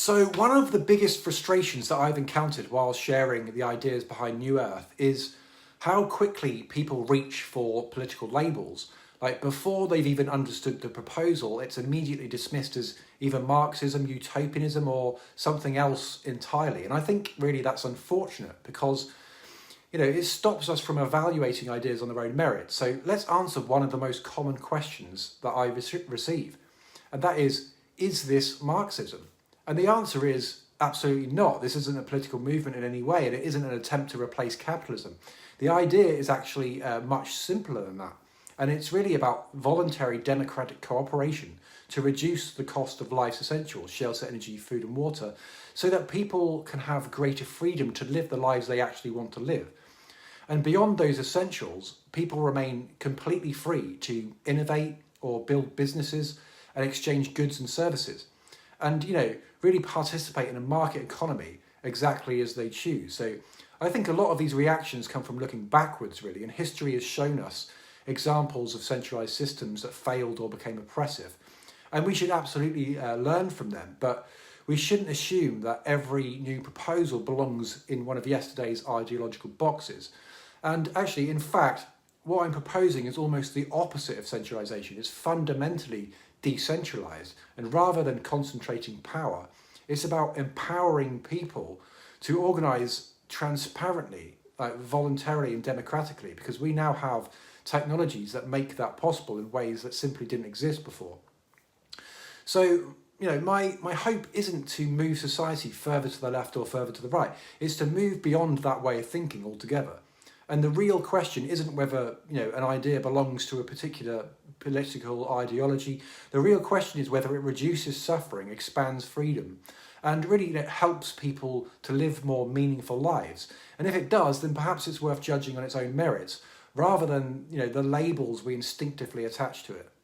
So one of the biggest frustrations that I've encountered while sharing the ideas behind New Earth is how quickly people reach for political labels. Like before they've even understood the proposal, it's immediately dismissed as either Marxism, utopianism, or something else entirely. And I think really that's unfortunate because, it stops us from evaluating ideas on their own merit. So let's answer one of the most common questions that I receive. And that is this Marxism? And the answer is absolutely not. This isn't a political movement in any way, and it isn't an attempt to replace capitalism. The idea is actually much simpler than that. And it's really about voluntary democratic cooperation to reduce the cost of life's essentials, shelter, energy, food and water, so that people can have greater freedom to live the lives they actually want to live. And beyond those essentials, people remain completely free to innovate or build businesses and exchange goods and services. And, really participate in a market economy exactly as they choose. So I think a lot of these reactions come from looking backwards, really, and history has shown us examples of centralised systems that failed or became oppressive. And we should absolutely learn from them, but we shouldn't assume that every new proposal belongs in one of yesterday's ideological boxes. And actually, in fact, what I'm proposing is almost the opposite of centralisation. It's fundamentally decentralised, and rather than concentrating power, it's about empowering people to organise transparently, voluntarily and democratically, because we now have technologies that make that possible in ways that simply didn't exist before. So, my hope isn't to move society further to the left or further to the right. It's to move beyond that way of thinking altogether. And the real question isn't whether, an idea belongs to a particular political ideology. The real question is whether it reduces suffering, expands freedom, and really helps people to live more meaningful lives. And if it does, then perhaps it's worth judging on its own merits, rather than, the labels we instinctively attach to it.